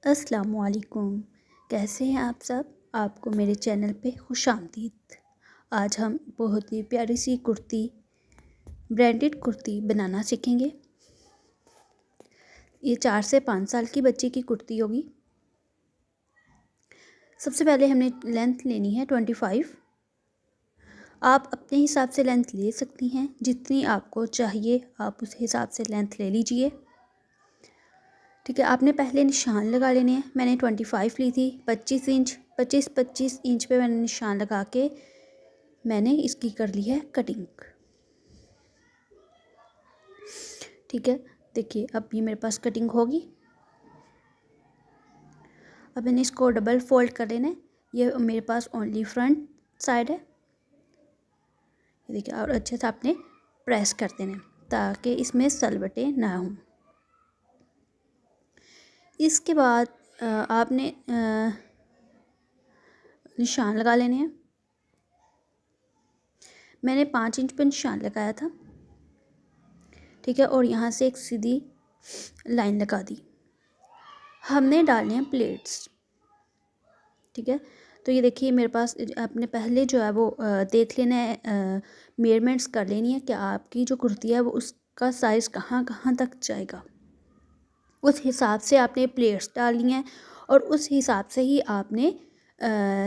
अस्सलामुअलैकुम। कैसे हैं आप सब? आपको मेरे चैनल पे खुशामदीद। आज हम बहुत ही प्यारी सी कुर्ती, ब्रांडेड कुर्ती बनाना सीखेंगे। ये 4 से 5 साल की बच्ची की कुर्ती होगी। सबसे पहले हमने लेंथ लेनी है 25। आप अपने हिसाब से लेंथ ले सकती हैं, जितनी आपको चाहिए आप उस हिसाब से लेंथ ले लीजिए। ठीक है, आपने पहले निशान लगा लेने हैं। मैंने 25 ली थी, 25 इंच पे मैंने निशान लगा के मैंने इसकी कर ली है कटिंग। ठीक है, देखिए अब ये मेरे पास कटिंग होगी। अब मैंने इसको डबल फोल्ड कर लेना है। ये मेरे पास ओनली फ्रंट साइड है। देखिए, और अच्छे से आपने प्रेस कर देना है ताकि इसमें सलवटें ना हों। इसके बाद आपने निशान लगा लेने हैं। मैंने 5 इंच पर निशान लगाया था। ठीक है, और यहाँ से एक सीधी लाइन लगा दी। हमने डालने हैं प्लेट्स। ठीक है, तो ये देखिए मेरे पास आपने पहले जो है वो देख लेना है, मेजरमेंट्स कर लेनी है कि आपकी जो कुर्ती है वो उसका साइज़ कहाँ कहाँ तक जाएगा। उस हिसाब से आपने प्लेट्स डालनी है और उस हिसाब से ही आपने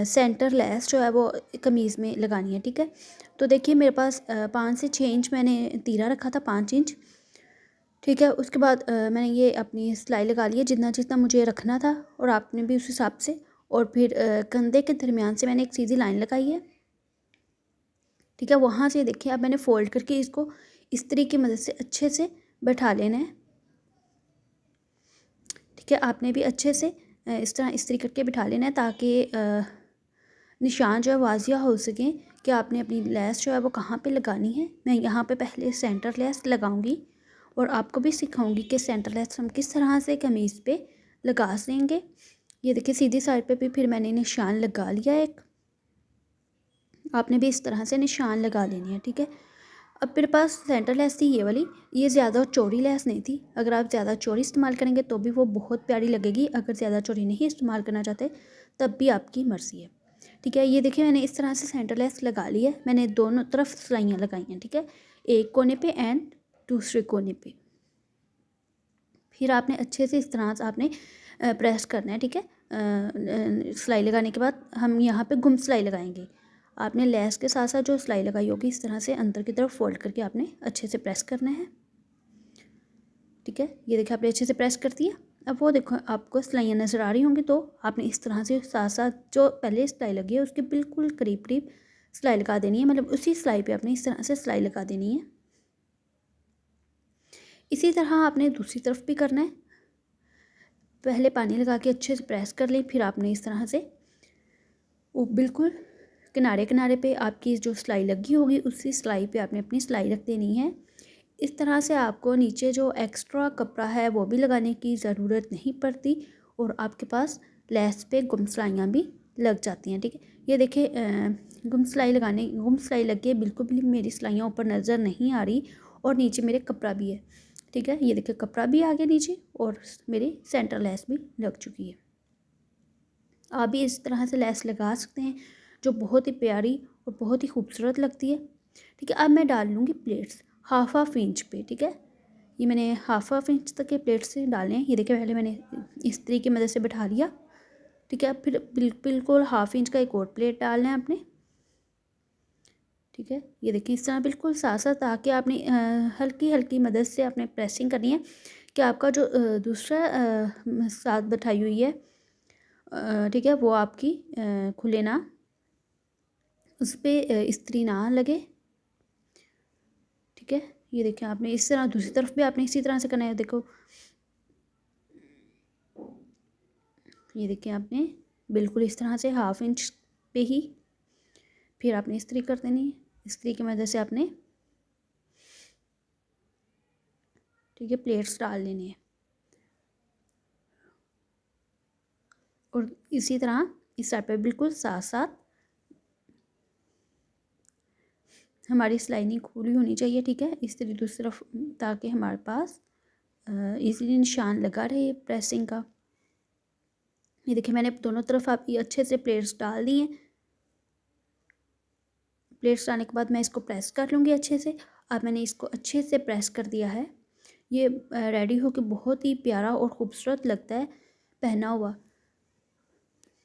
सेंटर लेस जो है वो कमीज़ में लगानी है। ठीक है, तो देखिए मेरे पास 5 से 6 इंच मैंने तीरा रखा था, 5 इंच। ठीक है, उसके बाद मैंने ये अपनी सिलाई लगा ली है जितना जितना मुझे रखना था, और आपने भी उस हिसाब से। और फिर कंधे के दरमियान से मैंने एक सीधी लाइन लगाई है। ठीक है, वहाँ से देखिए अब मैंने फ़ोल्ड करके इसको इस्त्री की मदद से अच्छे से बैठा लेना है। ठीक है, आपने भी अच्छे से इस तरह इस्त्री करके बिठा लेना है ताकि निशान जो है वाजिया हो सकें कि आपने अपनी लेस जो है वो कहाँ पे लगानी है। मैं यहाँ पे पहले सेंटर लेस लगाऊंगी और आपको भी सिखाऊंगी कि सेंटर लेस हम किस तरह से कमीज़ पे लगा देंगे। ये देखिए सीधी साइड पे भी फिर मैंने निशान लगा लिया एक। आपने भी इस तरह से निशान लगा लेनी है। ठीक है, अब मेरे पास सेंटर लेस थी ये वाली। ये ज़्यादा चौड़ी लेस नहीं थी। अगर आप ज़्यादा चौड़ी इस्तेमाल करेंगे तो भी वो बहुत प्यारी लगेगी। अगर ज़्यादा चौड़ी नहीं इस्तेमाल करना चाहते तब भी आपकी मर्ज़ी है। ठीक है, ये देखिए मैंने इस तरह से सेंटर लेस लगा ली है। मैंने दोनों तरफ सिलाइयाँ लगाई हैं। ठीक है, एक कोने पे एंड दूसरे कोने पे। फिर आपने अच्छे से इस तरह से आपने प्रेस करना है। ठीक है, सिलाई लगाने के बाद हम यहाँ पे गुम सिलाई लगाएंगे। आपने लेस के साथ साथ जो सिलाई लगाई होगी इस तरह से अंदर की तरफ फोल्ड करके आपने अच्छे से प्रेस करना है। ठीक है, ये देखिए आपने अच्छे से प्रेस कर दिया। अब वो देखो आपको सिलाइयाँ नज़र आ रही होंगी, तो आपने इस तरह से साथ साथ जो पहले सिलाई लगी है उसके बिल्कुल करीब करीब सिलाई लगा देनी है। मतलब उसी सिलाई पे आपने इस तरह से सिलाई लगा देनी है। इसी तरह आपने दूसरी तरफ भी करना है। पहले पानी लगा के अच्छे से प्रेस कर लें, फिर आपने इस तरह से वो बिल्कुल किनारे किनारे पे आपकी जो सिलाई लगी होगी उसी सिलाई पे आपने अपनी सिलाई रख देनी है। इस तरह से आपको नीचे जो एक्स्ट्रा कपड़ा है वो भी लगाने की ज़रूरत नहीं पड़ती और आपके पास लेस पे गुम सिलाइयाँ भी लग जाती हैं। ठीक है, ये देखिए गुम सिलाई लग के बिल्कुल भी मेरी सिलाइयाँ ऊपर नज़र नहीं आ रही और नीचे मेरे कपड़ा भी है। ठीक है, ये देखिए कपड़ा भी आ गया नीचे और मेरी सेंटर लेस भी लग चुकी है। आप भी इस तरह से लेस लगा सकते हैं जो बहुत ही प्यारी और बहुत ही खूबसूरत लगती है। ठीक है, अब मैं डाल लूँगी प्लेट्स हाफ इंच पे। ठीक है, ये मैंने हाफ इंच तक के प्लेट्स से डाले हैं। ये देखिए पहले मैंने इस्त्री की मदद से बैठा लिया। ठीक है, फिर बिल्कुल हाफ इंच का एक और प्लेट डालना है आपने। ठीक है, ये देखिए इस तरह बिल्कुल साथ साथ ताकि आपने हल्की हल्की मदद से आपने प्रेसिंग करनी है कि आपका जो दूसरा साथ बैठाई हुई है ठीक है वो आपकी खुले ना, उस पर इस्त्री ना लगे। ठीक है, ये देखिए आपने इस तरह दूसरी तरफ भी आपने इसी तरह से करना है। देखो ये देखिए आपने बिल्कुल इस तरह से हाफ इंच पे ही फिर आपने इस्त्री कर देनी है। इस्त्री की मदद से आपने ठीक है प्लेट्स डाल लेनी है और इसी तरह इस साइड पे बिल्कुल साथ साथ हमारी सिलाई नहीं खुली होनी चाहिए। ठीक है, इस तरह दूसरी तरफ ताकि हमारे पास इजीली निशान लगा रहे प्रेसिंग का। ये देखिए मैंने दोनों तरफ आप ये अच्छे से प्लेट्स डाल दी हैं। प्लेट्स डालने के बाद मैं इसको प्रेस कर लूँगी अच्छे से। अब मैंने इसको अच्छे से प्रेस कर दिया है। ये रेडी होकर बहुत ही प्यारा और ख़ूबसूरत लगता है पहना हुआ।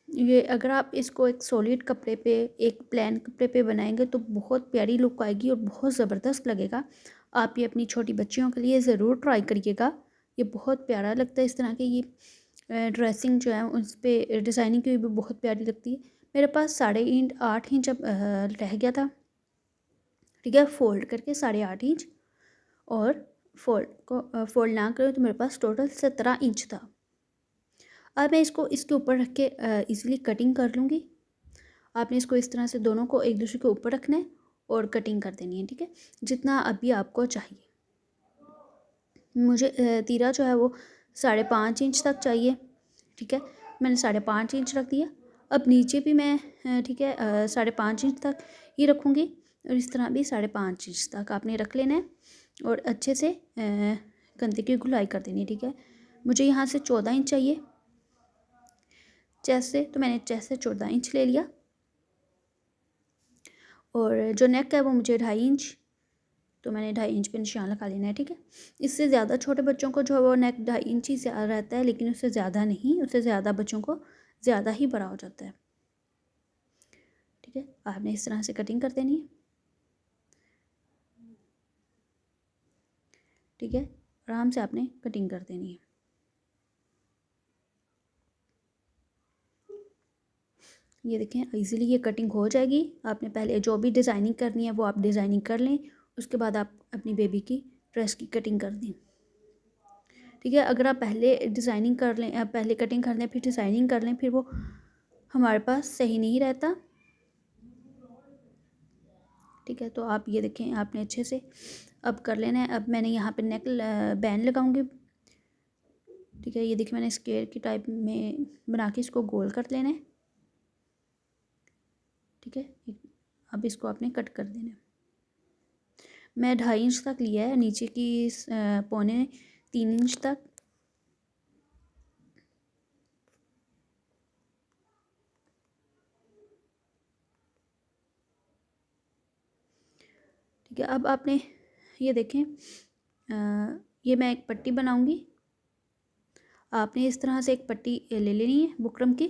ये अगर आप इसको एक सॉलिड कपड़े पे, एक प्लेन कपड़े पे बनाएंगे तो बहुत प्यारी लुक आएगी और बहुत ज़बरदस्त लगेगा। आप ये अपनी छोटी बच्चियों के लिए ज़रूर ट्राई करिएगा। ये बहुत प्यारा लगता है इस तरह के। ये ड्रेसिंग जो है उस पर डिज़ाइनिंग की भी बहुत प्यारी लगती है। मेरे पास 8.5 इंच अब रह गया था, ठीक है। फ़ोल्ड करके 8.5 इंच, और फोल्ड ना करें तो मेरे पास टोटल 17 इंच था। अब मैं इसको इसके ऊपर रख के ईज़िली कटिंग कर लूँगी। आपने इसको इस तरह से दोनों को एक दूसरे के ऊपर रखना है और कटिंग कर देनी है, ठीक है, जितना अभी आपको चाहिए। मुझे तीरा जो है वो 5.5 इंच तक चाहिए, ठीक है। मैंने 5.5 इंच रख दिया। अब नीचे भी मैं ठीक है 5.5 इंच तक ही रखूँगी, और इस तरह भी 5.5 इंच तक आपने रख लेना है और अच्छे से कंधे की गुलाई कर देनी है, ठीक है। मुझे यहाँ से 14 इंच चाहिए चेस्ट से, तो मैंने चेस्ट से 14 इंच ले लिया। और जो नेक है वो मुझे 2.5 इंच, तो मैंने 2.5 इंच पे निशान लगा लेना है, ठीक है। इससे ज़्यादा छोटे बच्चों को जो है वो नेक 2.5 इंच ही रहता है, लेकिन उससे ज़्यादा नहीं, उससे ज़्यादा बच्चों को ज़्यादा ही बड़ा हो जाता है, ठीक है। आपने इस तरह से कटिंग कर देनी है, ठीक है। आराम से आपने कटिंग कर देनी है। ये देखें इजीली ये कटिंग हो जाएगी। आपने पहले जो भी डिज़ाइनिंग करनी है वो आप डिज़ाइनिंग कर लें, उसके बाद आप अपनी बेबी की ड्रेस की कटिंग कर दें, ठीक है। अगर आप पहले डिज़ाइनिंग कर लें, पहले कटिंग कर लें फिर डिज़ाइनिंग कर लें, फिर वो हमारे पास सही नहीं रहता, ठीक है। तो आप ये देखें आपने अच्छे से अब कर लेना है। अब मैंने यहाँ पे नेक बैंड लगाऊंगी, ठीक है। ये देखिए मैंने स्क्वायर की टाइप में बना के इसको गोल कर लेना है, ठीक है। अब इसको आपने कट कर देना है। मैं 2.5 इंच तक लिया है, नीचे की 2.75 इंच तक, ठीक है। अब आपने ये देखें ये मैं एक पट्टी बनाऊंगी। आपने इस तरह से एक पट्टी ले लेनी है बुकरम की,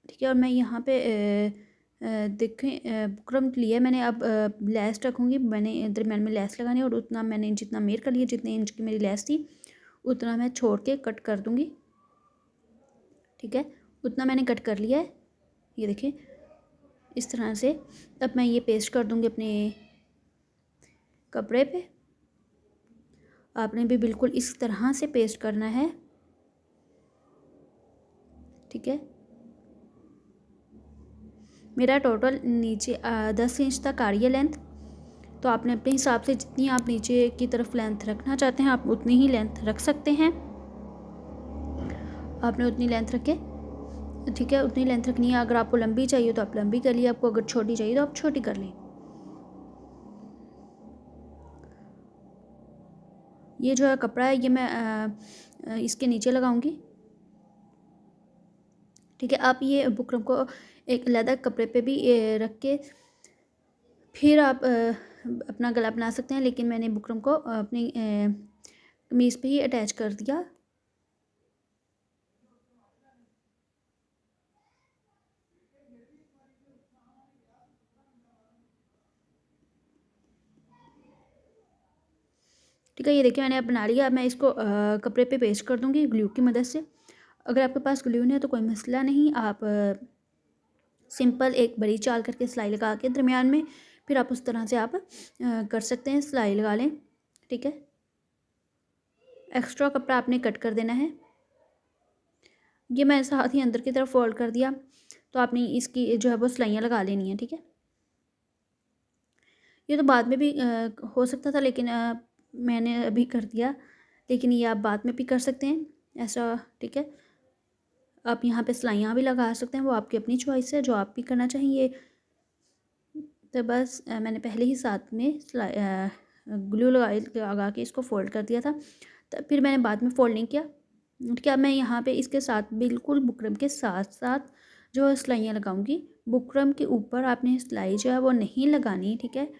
ठीक है। और मैं यहाँ पे देखें बुकरम लिया मैंने। अब लेस रखूँगी, मैंने दरम्यान में लेस लगानी है, और उतना मैंने जितना मेयर कर लिया, जितने इंच की मेरी लेस थी उतना मैं छोड़ के कट कर दूँगी, ठीक है। उतना मैंने कट कर लिया है, ये देखें इस तरह से। अब मैं ये पेस्ट कर दूँगी अपने कपड़े पे। आपने भी बिल्कुल इस तरह से पेस्ट करना है, ठीक है। मेरा टोटल नीचे 10 इंच तक आ रही है लेंथ, तो आपने अपने हिसाब से जितनी आप नीचे की तरफ लेंथ रखना चाहते हैं आप उतनी ही लेंथ रख सकते हैं। आपने उतनी लेंथ रखे, ठीक है, उतनी लेंथ रखनी है। अगर आपको लंबी चाहिए तो आप लंबी कर लिए, आपको अगर छोटी चाहिए तो आप छोटी कर लें। ये जो है कपड़ा है ये मैं इसके नीचे लगाऊंगी, ठीक है। आप ये बुकरम को एक लेदर कपड़े पे भी रख के फिर आप अपना गला बना सकते हैं, लेकिन मैंने बुकरम को अपनी कमीज़ पे ही अटैच कर दिया, ठीक है। ये देखिए मैंने अब बना लिया। अब मैं इसको कपड़े पे पेस्ट कर दूंगी ग्लू की मदद से। अगर आपके पास ग्लू नहीं है तो कोई मसला नहीं, आप सिंपल एक बड़ी चाल करके सिलाई लगा के दरमियान में, फिर आप उस तरह से आप कर सकते हैं, सिलाई लगा लें, ठीक है। एक्स्ट्रा कपड़ा आपने कट कर देना है। ये मैं साथ ही अंदर की तरफ फोल्ड कर दिया, तो आपने इसकी जो है वो सिलाइयाँ लगा लेनी है, ठीक है। ये तो बाद में भी हो सकता था, लेकिन मैंने अभी कर दिया, लेकिन ये आप बाद में भी कर सकते हैं ऐसा, ठीक है। आप यहाँ पे सिलाइयाँ भी लगा सकते हैं, वो आपकी अपनी चॉइस है जो आप भी करना चाहिए। तो बस मैंने पहले ही साथ में ग्लू लगा के इसको फोल्ड कर दिया था, फिर मैंने बाद में फोल्ड नहीं किया। क्या मैं यहाँ पे इसके साथ बिल्कुल बुकरम के साथ साथ जो सिलाइयाँ लगाऊंगी, बुकरम के ऊपर आपने सिलाई जो है वो नहीं लगानी, ठीक है।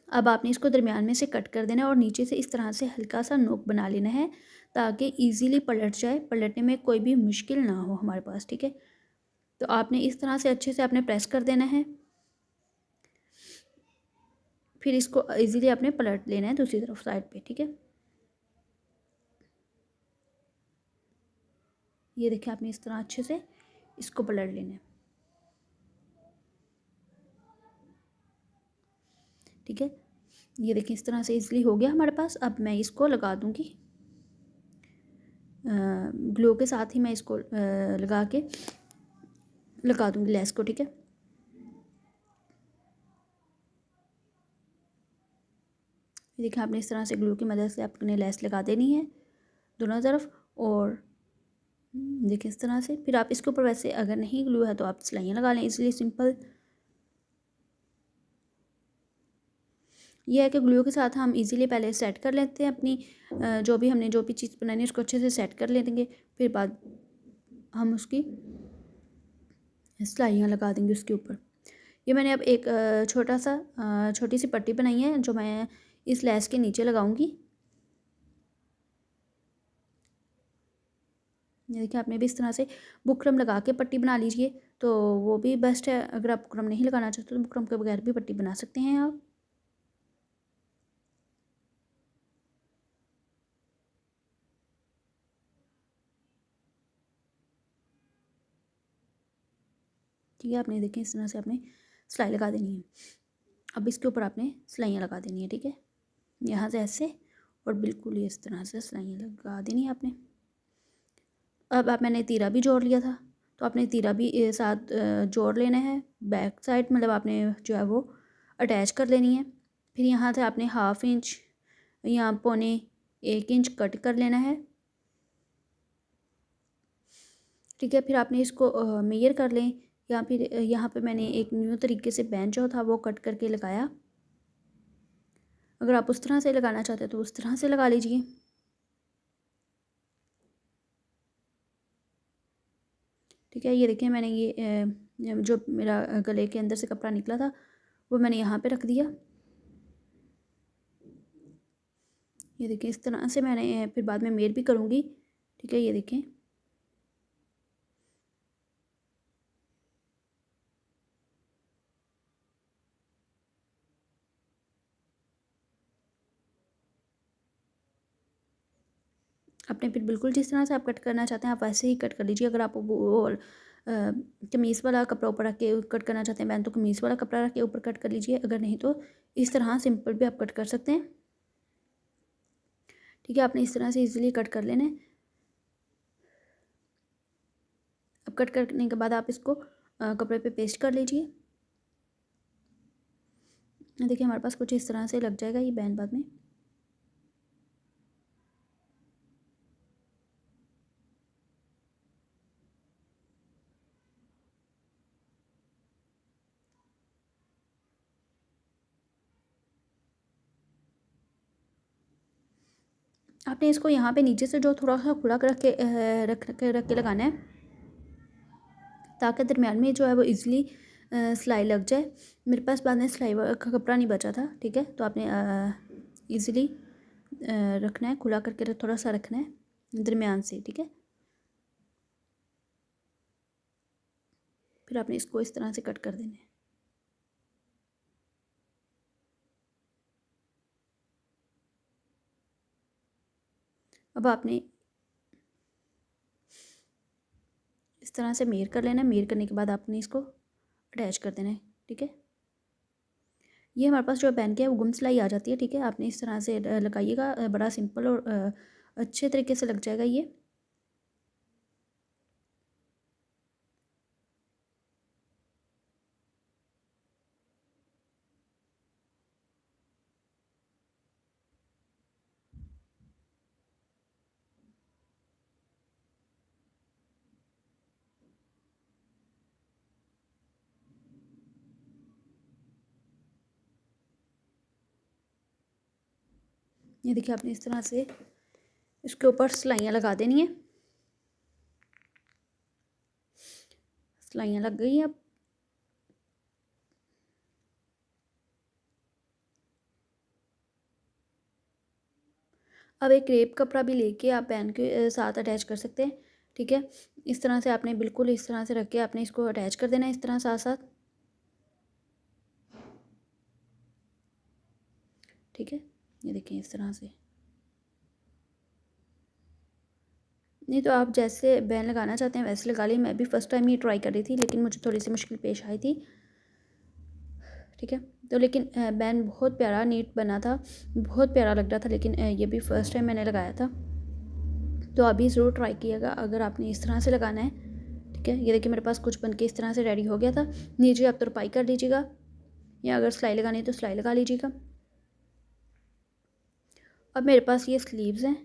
अब आपने इसको दरमियान में से कट कर देना है और नीचे से इस तरह से हल्का सा नोक बना लेना है ताकि इजीली पलट जाए, पलटने में कोई भी मुश्किल ना हो हमारे पास, ठीक है। तो आपने इस तरह से अच्छे से आपने प्रेस कर देना है, फिर इसको इजीली आपने पलट लेना है दूसरी तरफ साइड पे, ठीक है। ये देखिए आपने इस तरह अच्छे से इसको पलट लेना है, ठीक है। ये देखिए इस तरह से इजीली हो गया हमारे पास। अब मैं इसको लगा दूंगी ग्लू के साथ ही मैं इसको लगा के लगा दूंगी लेस को, ठीक है। देखिए आपने इस तरह से ग्लू की मदद से अपने लेस लगा देनी है दोनों तरफ। और देखिए इस तरह से फिर आप इसके ऊपर वैसे अगर नहीं ग्लू है तो आप सिलाइयाँ लगा लें, इसलिए सिंपल ये है कि ग्लू के साथ हम इजीली पहले सेट कर लेते हैं अपनी जो भी हमने जो भी चीज़ बनानी है उसको अच्छे से सेट कर लेंगे, फिर बाद हम उसकी सिलाइयाँ लगा देंगे उसके ऊपर। ये मैंने अब एक छोटी सी पट्टी बनाई है जो मैं इस लेस के नीचे लगाऊंगी। ये देखिए आपने भी इस तरह से बुकरम लगा के पट्टी बना लीजिए तो वो भी बेस्ट है। अगर आप बुकरम नहीं लगाना चाहते तो बुकरम के बगैर भी पट्टी बना सकते हैं आप। ठीक है, आपने देखें इस तरह से आपने सिलाई लगा देनी है। अब इसके ऊपर आपने सिलाइयाँ लगा देनी है, ठीक है। यहाँ से ऐसे और बिल्कुल इस तरह से सिलाइयाँ लगा देनी है आपने। अब आप मैंने तीरा भी जोड़ लिया था तो आपने तीरा भी साथ जोड़ लेना है बैक साइड, मतलब आपने जो है वो अटैच कर लेनी है। फिर यहाँ से आपने 1/2 इंच या 1.25 इंच कट कर लेना है, ठीक है। फिर आपने इसको मेयर कर लें, या फिर यहाँ पे मैंने एक न्यू तरीके से बेंच जो था वो कट करके लगाया। अगर आप उस तरह से लगाना चाहते हैं तो उस तरह से लगा लीजिए, ठीक है। ये देखिए मैंने ये जो मेरा गले के अंदर से कपड़ा निकला था वो मैंने यहाँ पे रख दिया। ये देखिए इस तरह से मैंने फिर बाद में मेयर भी करूँगी, ठीक है। ये देखें आपने फिर बिल्कुल जिस तरह से आप कट करना चाहते हैं आप वैसे ही कट कर लीजिए। अगर आप वो कमीज़ वाला कपड़ा ऊपर रख के कट करना चाहते हैं मैंने तो कमीज़ वाला कपड़ा रख के ऊपर कट कर लीजिए, अगर नहीं तो इस तरह सिंपल भी आप कट कर सकते हैं, ठीक है। आपने इस तरह से इजीली कट कर लेना है। अब कट करने के बाद आप इसको कपड़े पे पेस्ट कर लीजिए। देखिए हमारे पास कुछ इस तरह से लग जाएगा ये बैंड बाद में। आपने इसको यहाँ पे नीचे से जो थोड़ा सा खुला रख के लगाना है ताकि दरमियान में जो है वो इजीली सिलाई लग जाए। मेरे पास बाद में सिलाई का कपड़ा नहीं बचा था, ठीक है। तो आपने इजीली रखना है, खुला करके थोड़ा सा रखना है दरमियान से, ठीक है। फिर आपने इसको इस तरह से कट कर देना है। अब आपने इस तरह से मेयर कर लेना है, मेयर करने के बाद आपने इसको अटैच कर देना है, ठीक है। ये हमारे पास जो पहन के है वो गुम सिलाई आ जाती है, ठीक है। आपने इस तरह से लगाइएगा, बड़ा सिंपल और अच्छे तरीके से लग जाएगा ये। ये देखिए आपने इस तरह से इसके ऊपर सिलाइयाँ लगा देनी है। सिलाइयाँ लग गई अब। अब एक क्रेप कपड़ा भी लेके आप पैन के साथ अटैच कर सकते हैं। ठीक है, इस तरह से आपने बिल्कुल इस तरह से रख के आपने इसको अटैच कर देना है इस तरह साथ साथ। ठीक है, ये देखिए इस तरह से। नहीं तो आप जैसे बैन लगाना चाहते हैं वैसे लगा ली। मैं भी फ़र्स्ट टाइम ही ट्राई कर रही थी, लेकिन मुझे थोड़ी सी मुश्किल पेश आई थी। ठीक है, तो लेकिन बैन बहुत प्यारा नीट बना था, बहुत प्यारा लग रहा था। लेकिन ये भी फ़र्स्ट टाइम मैंने लगाया था, तो अभी ज़रूर ट्राई कीजिएगा अगर आपने इस तरह से लगाना है। ठीक है, ये देखिए मेरे पास कुछ बन के इस तरह से रेडी हो गया था। नीचे आप तुरपाई कर लीजिएगा, या अगर सिलाई लगानी है तो सिलाई लगा लीजिएगा। अब मेरे पास ये स्लीव्स हैं।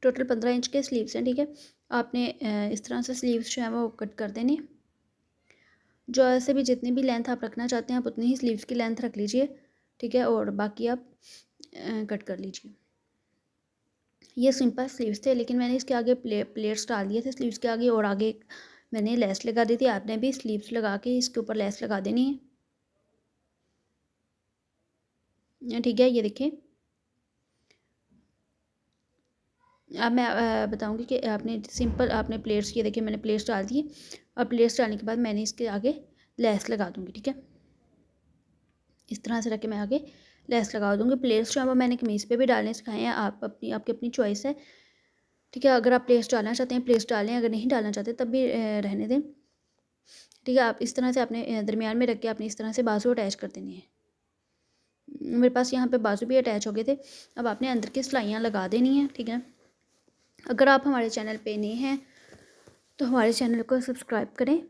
टोटल 15 इंच के स्लीव्स हैं। ठीक है, आपने इस तरह से स्लीव्स जो है वो कट कर देने। जो ऐसे भी जितनी भी लेंथ आप रखना चाहते हैं आप उतनी ही स्लीव्स की लेंथ रख लीजिए। ठीक है, और बाकी आप कट कर लीजिए। ये सिंपल स्लीव्स थे, लेकिन मैंने इसके आगे प्लेट्स डाल दिए थे स्लीव्स के आगे, और आगे मैंने लेस लगा दी थी। आपने भी स्लीव्स लगा के इसके ऊपर लेस लगा देनी है। ठीक है, ये देखिए अब मैं बताऊंगी कि आपने सिंपल आपने प्लेट्स, ये देखिए मैंने प्लेट्स डाल दिए। अब प्लेट्स डालने के बाद मैंने इसके आगे लेस लगा दूंगी। ठीक है, इस तरह से रख के मैं आगे लेस लगा दूंगी। प्लेट्स जो है वो मैंने कमीज़ पे भी डालने सिखाए हैं, आप अपनी आपकी अपनी चॉइस है। ठीक है, अगर आप प्लेट्स डालना चाहते हैं प्लेट्स डालें, अगर नहीं डालना चाहते तब भी रहने दें। ठीक है, आप इस तरह से अपने दरमियान में रख के आपने इस तरह से बाजू अटैच कर देनी है। मेरे पास यहाँ पे बाजू भी अटैच हो गए थे। अब आपने अंदर की सिलाइयाँ लगा देनी है। ठीक है, अगर आप हमारे चैनल पे नए हैं तो हमारे चैनल को सब्सक्राइब करें।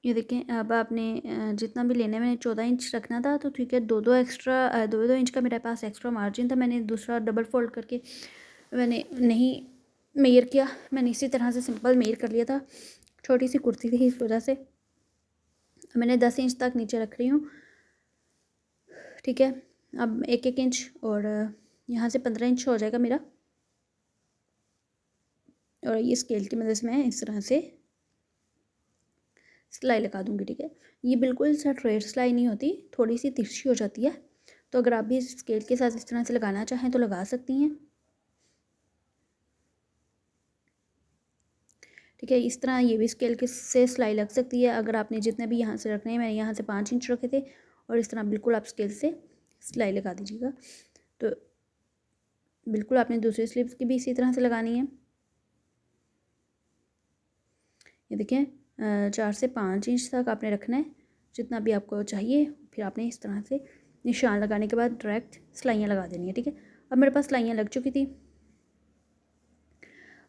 ये देखें, अब आपने जितना भी लेना है, मैंने 14 इंच रखना था, तो ठीक है, दो दो इंच का मेरे पास एक्स्ट्रा मार्जिन था। मैंने दूसरा डबल फोल्ड करके मैंने नहीं मेयर किया, मैंने इसी तरह से सिंपल मेयर कर लिया था। छोटी सी कुर्ती थी इस वजह से मैंने 10 इंच तक नीचे रख रही हूँ। ठीक है, अब 1 1 इंच और यहाँ से 15 इंच हो जाएगा मेरा। और ये स्केल की मदद से मैं इस तरह से सिलाई लगा दूँगी। ठीक है, ये बिल्कुल स्ट्रेट सिलाई नहीं होती, थोड़ी सी तिरछी हो जाती है। तो अगर आप भी स्केल के साथ इस तरह से लगाना चाहें तो लगा सकती हैं। ठीक है, इस तरह ये भी स्केल के से सिलाई लग सकती है। अगर आपने जितने भी यहाँ से रखने हैं, मैंने यहाँ से 5 इंच रखे थे, और इस तरह बिल्कुल आप स्केल से सिलाई लगा दीजिएगा। तो बिल्कुल आपने दूसरी स्लीव्स की भी इसी तरह से लगानी है। ये देखें 4 से 5 इंच तक आपने रखना है, जितना भी आपको चाहिए। फिर आपने इस तरह से निशान लगाने के बाद डायरेक्ट सिलाइयाँ लगा देनी है। ठीक है, अब मेरे पास सिलाइयाँ लग चुकी थी।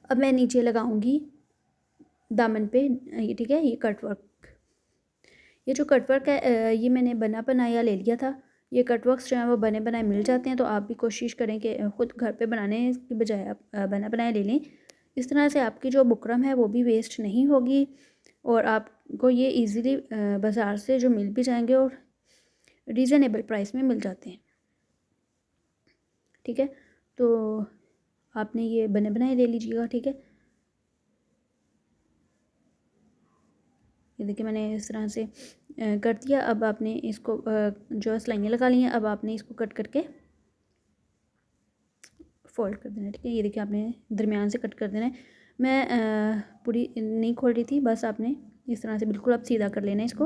अब मैं नीचे लगाऊंगी दामन पे। ये ठीक है, ये कट वर्क, ये जो कट वर्क है ये मैंने बना बनाया ले लिया था। ये कट वर्क्स जो है वो बने बनाए मिल जाते हैं, तो आप भी कोशिश करें कि ख़ुद घर पे बनाने की बजाय आप बना बनाया ले लें। इस तरह से आपकी जो बुकरम है वो भी वेस्ट नहीं होगी, और आपको ये इजीली बाज़ार से जो मिल भी जाएंगे और रीज़नेबल प्राइस में मिल जाते हैं। ठीक है, तो आपने ये बने बनाए ले लीजिएगा। ठीक है, ये देखिए मैंने इस तरह से कर दिया। अब आपने इसको जो सिलाइयाँ लगा ली हैं, अब आपने इसको कट करके फोल्ड कर देना है। ठीक है, ये देखिए आपने दरमियान से कट कर देना है। मैं पूरी नहीं खोल रही थी, बस आपने इस तरह से बिल्कुल आप सीधा कर लेना है इसको।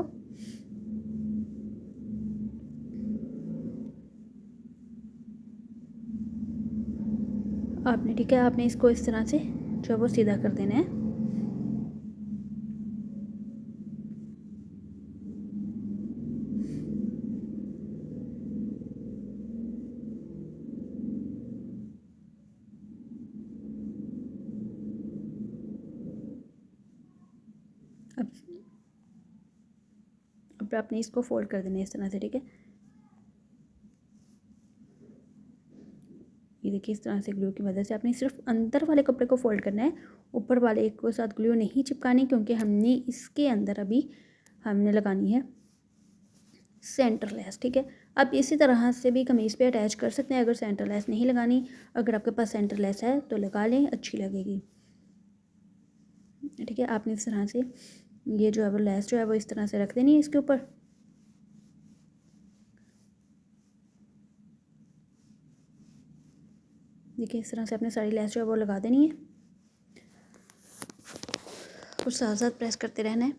आपने ठीक है, आपने इसको इस तरह से जो है वो सीधा कर देना है। अब आपने इसको फोल्ड कर देना है इस तरह से। ठीक है, ये देखिए इस तरह से ग्लू की मदद से आपने सिर्फ अंदर वाले कपड़े को फोल्ड करना है, ऊपर वाले एक को साथ ग्लू नहीं चिपकानी, क्योंकि हमने इसके अंदर अभी हमने लगानी है सेंटर लेस। ठीक है, आप इसी तरह से भी कमीज़ पे अटैच कर सकते हैं अगर सेंटर लेस नहीं लगानी। अगर आपके पास सेंटर लेस है तो लगा लें, अच्छी लगेगी। ठीक है, आपने इस तरह से ये जो है वो लेस जो है वो इस तरह से रख देनी है इसके ऊपर। देखिए इस तरह से आपने सारी लेस जो है वो लगा देनी है और साथ साथ प्रेस करते रहना है।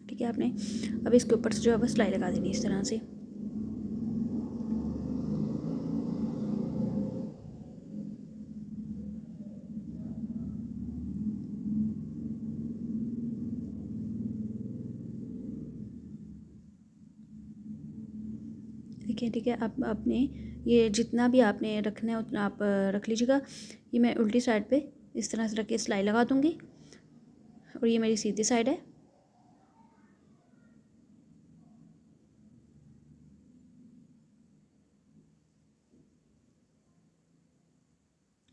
ठीक है, आपने अब इसके ऊपर से जो है वो सिलाई लगा देनी है इस तरह से। देखिए ठीक है, आप आपने ये जितना भी आपने रखना है उतना आप रख लीजिएगा। ये मैं उल्टी साइड पे इस तरह से रख के सिलाई लगा दूँगी और ये मेरी सीधी साइड है।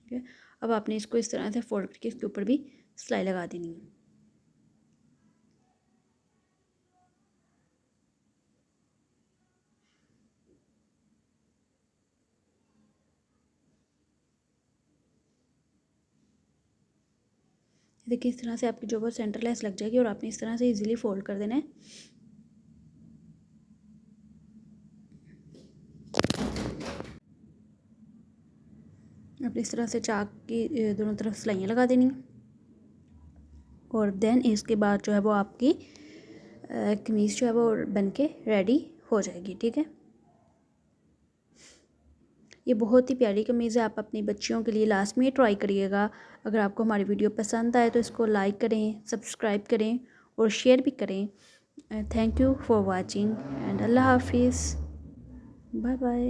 ठीक है, अब आपने इसको इस तरह से फोल्ड करके इसके ऊपर भी सिलाई लगा देनी है। देखिए इस तरह से आपकी जो वो सेंटर लेस लग जाएगी और आपने इस तरह से इजीली फोल्ड कर देना है। आपने इस तरह से चाक की दोनों तरफ सिलाइयाँ लगा देनी और देन इसके बाद जो है वो आपकी कमीज़ जो है वो बन के रेडी हो जाएगी। ठीक है, ये बहुत ही प्यारी कमीज़ है, आप अपनी बच्चियों के लिए लास्ट में ट्राई करिएगा। अगर आपको हमारी वीडियो पसंद आए तो इसको लाइक करें, सब्सक्राइब करें और शेयर भी करें। Thank you for watching and अल्लाह हाफिज़, बाय बाय।